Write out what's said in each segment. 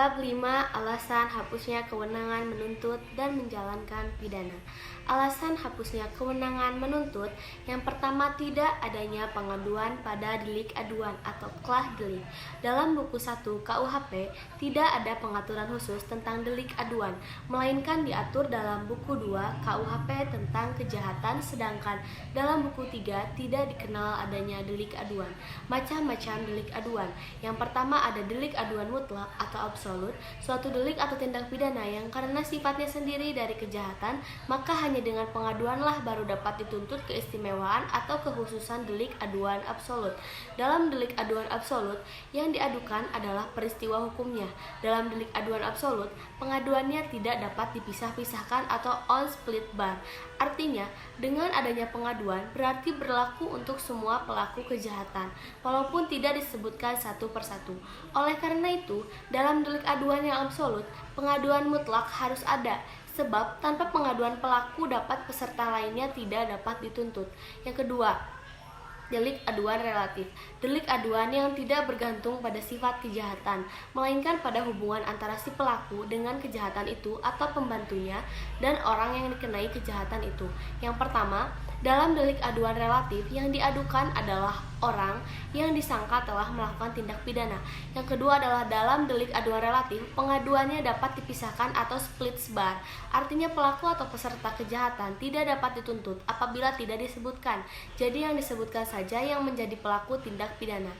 Bab 5. Alasan hapusnya kewenangan menuntut dan menjalankan pidana. Alasan hapusnya kewenangan menuntut, yang pertama, tidak adanya pengaduan pada delik aduan atau kelah delik. Dalam buku 1 KUHP tidak ada pengaturan khusus tentang delik aduan, melainkan diatur dalam buku 2 KUHP tentang kejahatan, sedangkan dalam buku 3 tidak dikenal adanya delik aduan. Macam-macam delik aduan. Yang pertama, ada delik aduan mutlak atau absolut, suatu delik atau tindak pidana yang karena sifatnya sendiri dari kejahatan, maka hanya dengan pengaduanlah baru dapat dituntut keistimewaan atau kekhususan delik aduan absolut. Dalam delik aduan absolut, yang diadukan adalah peristiwa hukumnya. Dalam delik aduan absolut, pengaduannya tidak dapat dipisah-pisahkan atau on split bar. Artinya, dengan adanya pengaduan berarti berlaku untuk semua pelaku kejahatan, walaupun tidak disebutkan satu persatu. Oleh karena itu, dalam delik aduan yang absolut, pengaduan mutlak harus ada, sebab tanpa pengaduan pelaku dapat peserta lainnya tidak dapat dituntut. Yang kedua, delik aduan relatif. Delik aduan yang tidak bergantung pada sifat kejahatan, melainkan pada hubungan antara si pelaku dengan kejahatan itu atau pembantunya dan orang yang dikenai kejahatan itu. Yang pertama, dalam delik aduan relatif, yang diadukan adalah orang yang disangka telah melakukan tindak pidana. Yang kedua adalah dalam delik aduan relatif, pengaduannya dapat dipisahkan atau split bar. Artinya pelaku atau peserta kejahatan tidak dapat dituntut apabila tidak disebutkan. Jadi yang disebutkan saja yang menjadi pelaku tindak pidana.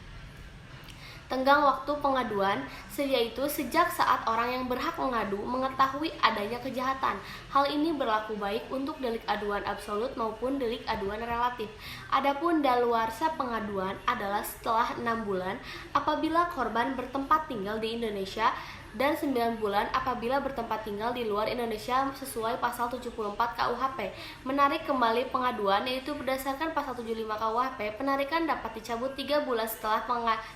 Tenggang waktu pengaduan, yaitu sejak saat orang yang berhak mengadu mengetahui adanya kejahatan. Hal ini berlaku baik untuk delik aduan absolut maupun delik aduan relatif. Adapun daluarsa pengaduan adalah setelah 6 bulan apabila korban bertempat tinggal di Indonesia dan 9 bulan apabila bertempat tinggal di luar Indonesia sesuai pasal 74 KUHP. Menarik kembali pengaduan, yaitu berdasarkan pasal 75 KUHP, penarikan dapat dicabut 3 bulan setelah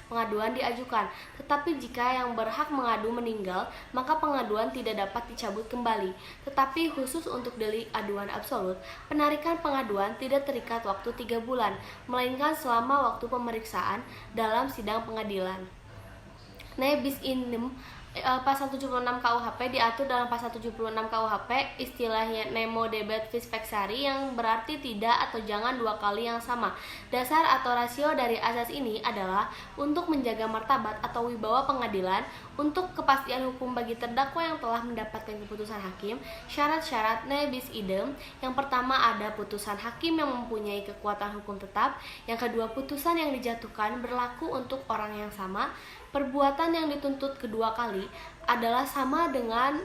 pengaduan diajukan. Tetapi jika yang berhak mengadu meninggal, maka pengaduan tidak dapat dicabut kembali. Tetapi khusus untuk delik aduan absolut, penarikan pengaduan tidak terikat waktu 3 bulan, melainkan selama waktu pemeriksaan dalam sidang pengadilan. Ne bis idem. Pasal 76 KUHP diatur dalam pasal 76 KUHP istilahnya nemo debat vis vexari, yang berarti tidak atau jangan dua kali yang sama. Dasar atau rasio dari asas ini adalah untuk menjaga martabat atau wibawa pengadilan, untuk kepastian hukum bagi terdakwa yang telah mendapatkan keputusan hakim. Syarat-syarat ne bis idem: yang pertama, ada putusan hakim yang mempunyai kekuatan hukum tetap. Yang kedua, putusan yang dijatuhkan berlaku untuk orang yang sama. Perbuatan yang dituntut kedua kali adalah sama dengan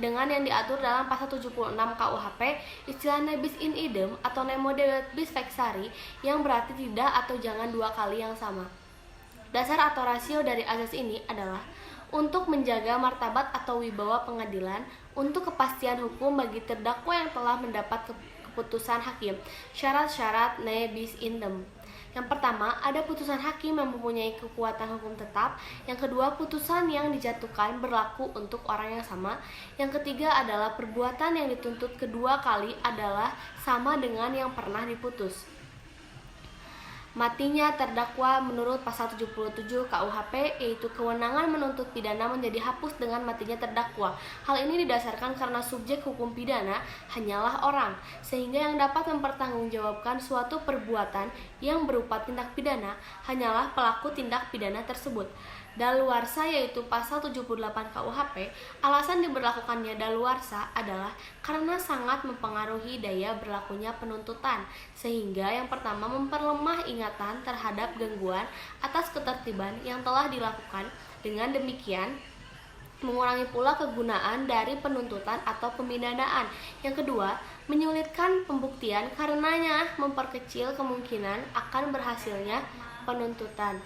yang diatur dalam pasal 76 KUHP, istilah ne bis in idem atau nemo debat vis vexari, yang berarti tidak atau jangan dua kali yang sama. Dasar atau rasio dari asas ini adalah untuk menjaga martabat atau wibawa pengadilan, untuk kepastian hukum bagi terdakwa yang telah mendapat keputusan hakim. Syarat-syarat ne bis idem: yang pertama, ada putusan hakim yang mempunyai kekuatan hukum tetap. Yang kedua, putusan yang dijatuhkan berlaku untuk orang yang sama. Yang ketiga adalah perbuatan yang dituntut kedua kali adalah sama dengan yang pernah diputus. Matinya terdakwa menurut pasal 77 KUHP, yaitu kewenangan menuntut pidana menjadi hapus dengan matinya terdakwa. Hal ini didasarkan karena subjek hukum pidana hanyalah orang, sehingga yang dapat mempertanggungjawabkan suatu perbuatan yang berupa tindak pidana hanyalah pelaku tindak pidana tersebut. Daluarsa, yaitu pasal 78 KUHP, alasan diberlakukannya daluarsa adalah karena sangat mempengaruhi daya berlakunya penuntutan, sehingga yang pertama memperlemah ingatan terhadap gangguan atas ketertiban yang telah dilakukan. Dengan demikian, mengurangi pula kegunaan dari penuntutan atau pemidanaan. Yang kedua, menyulitkan pembuktian karenanya memperkecil kemungkinan akan berhasilnya penuntutan.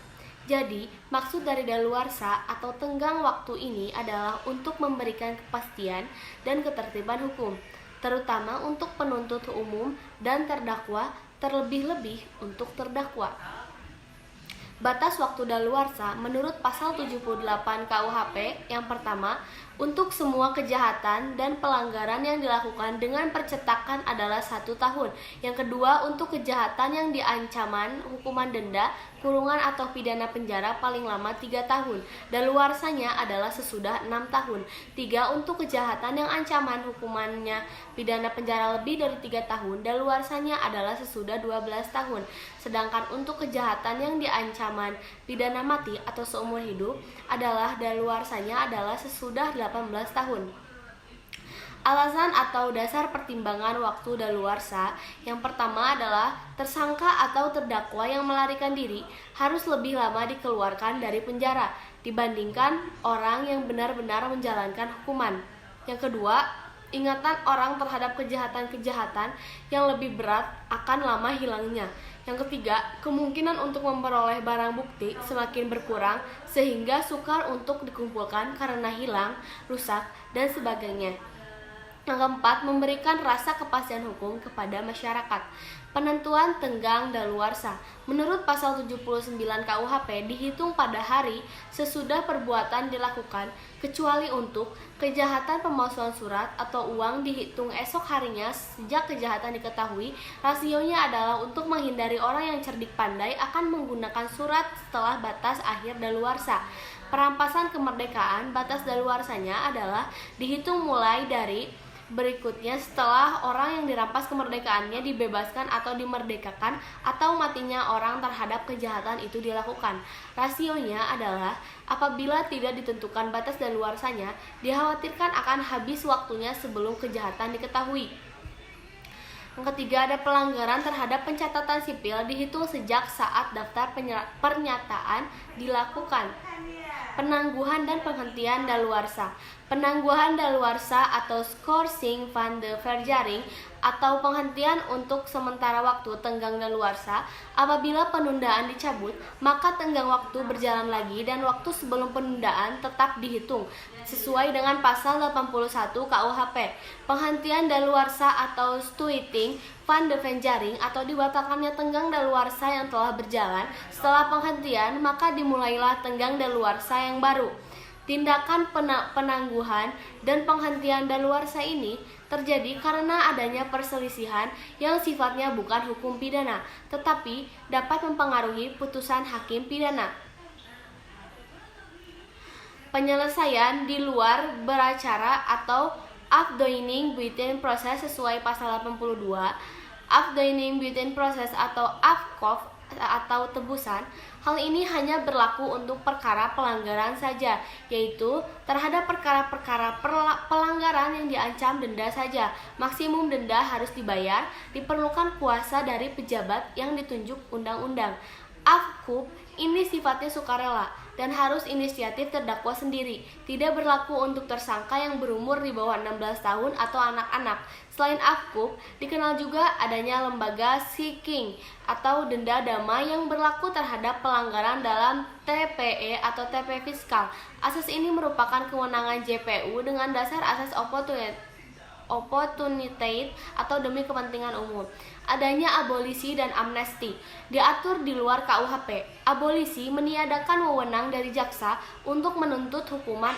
Jadi, maksud dari daluarsa atau tenggang waktu ini adalah untuk memberikan kepastian dan ketertiban hukum, terutama untuk penuntut umum dan terdakwa, terlebih-lebih untuk terdakwa. Batas waktu daluarsa menurut pasal 78 KUHP, yang pertama, Untuk semua kejahatan dan pelanggaran yang dilakukan dengan percetakan adalah 1 tahun. Yang kedua, untuk kejahatan yang diancaman hukuman denda, kurungan atau pidana penjara paling lama 3 tahun. Daluarsanya adalah sesudah 6 tahun. 3. Untuk kejahatan yang ancaman hukumannya pidana penjara lebih dari 3 tahun, daluarsanya adalah sesudah 12 tahun. Sedangkan untuk kejahatan yang diancaman pidana mati atau seumur hidup adalah daluarsanya adalah sesudah 18 tahun. Alasan atau dasar pertimbangan waktu daluarsa yang pertama adalah tersangka atau terdakwa yang melarikan diri harus lebih lama dikeluarkan dari penjara dibandingkan orang yang benar-benar menjalankan hukuman. Yang kedua, ingatan orang terhadap kejahatan-kejahatan yang lebih berat akan lama hilangnya. Yang ketiga, kemungkinan untuk memperoleh barang bukti semakin berkurang sehingga sukar untuk dikumpulkan karena hilang, rusak, dan sebagainya. Yang keempat, memberikan rasa kepastian hukum kepada masyarakat. Penentuan tenggang daluarsa. Menurut pasal 79 KUHP dihitung pada hari sesudah perbuatan dilakukan, kecuali untuk kejahatan pemalsuan surat atau uang dihitung esok harinya sejak kejahatan diketahui. Rasionya adalah untuk menghindari orang yang cerdik pandai akan menggunakan surat setelah batas akhir daluarsa. Perampasan kemerdekaan, batas daluarsanya adalah dihitung mulai dari berikutnya setelah orang yang dirampas kemerdekaannya dibebaskan atau dimerdekakan atau matinya orang terhadap kejahatan itu dilakukan. Rasionya adalah apabila tidak ditentukan batas daluarsanya, dikhawatirkan akan habis waktunya sebelum kejahatan diketahui. Yang ketiga, ada pelanggaran terhadap pencatatan sipil dihitung sejak saat daftar pernyataan dilakukan. Penangguhan dan penghentian daluarsa. Penangguhan daluarsa atau Schorsing van de Verjaring atau penghentian untuk sementara waktu tenggang daluarsa. Apabila penundaan dicabut, maka tenggang waktu berjalan lagi dan waktu sebelum penundaan tetap dihitung sesuai dengan pasal 81 KUHP. Penghentian daluarsa atau Stuiting van de Verjaring atau dibatalkannya tenggang daluarsa yang telah berjalan. Setelah penghentian, maka dimulailah tenggang daluarsa yang baru. Tindakan penangguhan dan penghentian daluarsa ini terjadi karena adanya perselisihan yang sifatnya bukan hukum pidana, tetapi dapat mempengaruhi putusan hakim pidana. Penyelesaian di luar beracara atau afdoining buiten proses sesuai pasal 82, afdoining buiten proses atau afkof atau tebusan. Hal ini hanya berlaku untuk perkara pelanggaran saja, yaitu terhadap perkara-perkara pelanggaran yang diancam denda saja. Maksimum denda harus dibayar, diperlukan kuasa dari pejabat yang ditunjuk undang-undang. Afkup ini sifatnya sukarela dan harus inisiatif terdakwa sendiri. Tidak berlaku untuk tersangka yang berumur di bawah 16 tahun atau anak-anak. Selain afkup, dikenal juga adanya lembaga seeking atau denda damai yang berlaku terhadap pelanggaran dalam TPE atau TP fiskal. Asas ini merupakan kewenangan JPU dengan dasar asas opportunity atau demi kepentingan umum. Adanya abolisi dan amnesti diatur di luar KUHP. Abolisi meniadakan wewenang dari jaksa untuk menuntut hukuman,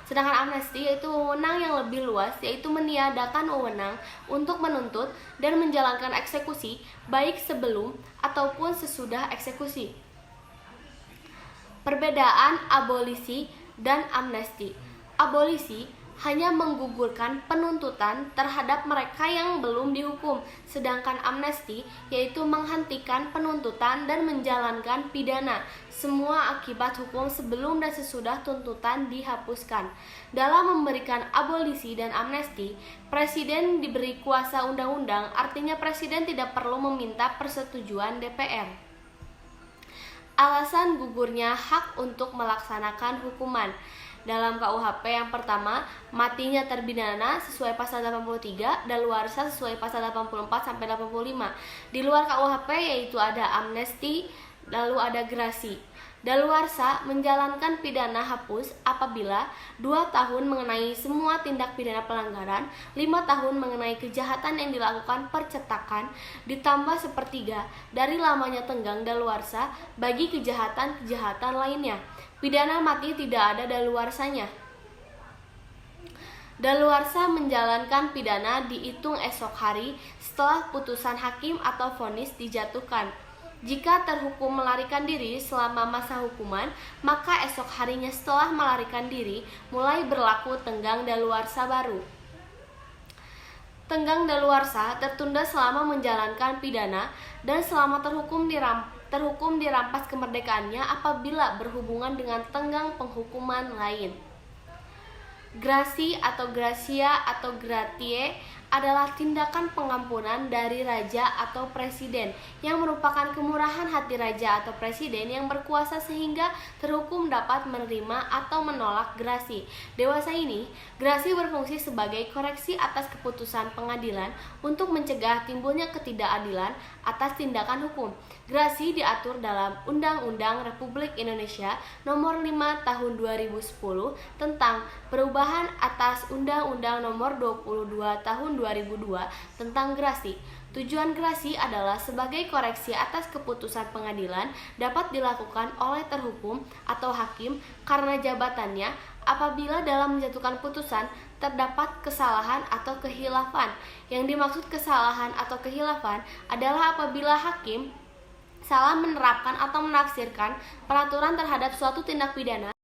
sedangkan amnesti yaitu wewenang yang lebih luas, yaitu meniadakan wewenang untuk menuntut dan menjalankan eksekusi baik sebelum ataupun sesudah eksekusi. Perbedaan abolisi dan amnesti. Abolisi hanya menggugurkan penuntutan terhadap mereka yang belum dihukum, sedangkan amnesti yaitu menghentikan penuntutan dan menjalankan pidana. Semua akibat hukum sebelum dan sesudah tuntutan dihapuskan. Dalam memberikan abolisi dan amnesti, Presiden diberi kuasa undang-undang, artinya Presiden tidak perlu meminta persetujuan DPR. Alasan gugurnya hak untuk melaksanakan hukuman. Dalam KUHP yang pertama, matinya terpidana sesuai pasal 83, daluarsa sesuai pasal 84 sampai 85. Di luar KUHP yaitu ada amnesti, lalu ada grasi. Daluarsa menjalankan pidana hapus apabila 2 tahun mengenai semua tindak pidana pelanggaran, 5 tahun mengenai kejahatan yang dilakukan percetakan, ditambah sepertiga dari lamanya tenggang daluarsa bagi kejahatan-kejahatan lainnya. Pidana mati tidak ada daluarsanya. Daluarsa menjalankan pidana dihitung esok hari setelah putusan hakim atau vonis dijatuhkan. Jika terhukum melarikan diri selama masa hukuman, maka esok harinya setelah melarikan diri mulai berlaku tenggang daluarsa baru. Tenggang daluarsa tertunda selama menjalankan pidana dan selama terhukum dirampas kemerdekaannya apabila berhubungan dengan tenggang penghukuman lain. Grasi atau gratia atau gratie adalah tindakan pengampunan dari raja atau presiden yang merupakan kemurahan hati raja atau presiden yang berkuasa sehingga terhukum dapat menerima atau menolak grasi. Dewasa ini, grasi berfungsi sebagai koreksi atas keputusan pengadilan untuk mencegah timbulnya ketidakadilan atas tindakan hukum. Grasi diatur dalam Undang-Undang Republik Indonesia Nomor 5 Tahun 2010 tentang perubahan atas Undang-Undang Nomor 22 Tahun 2002 tentang grasi. Tujuan grasi adalah sebagai koreksi atas keputusan pengadilan dapat dilakukan oleh terhukum atau hakim karena jabatannya apabila dalam menjatuhkan putusan terdapat kesalahan atau kehilafan. Yang dimaksud kesalahan atau kehilafan adalah apabila hakim salah menerapkan atau menafsirkan peraturan terhadap suatu tindak pidana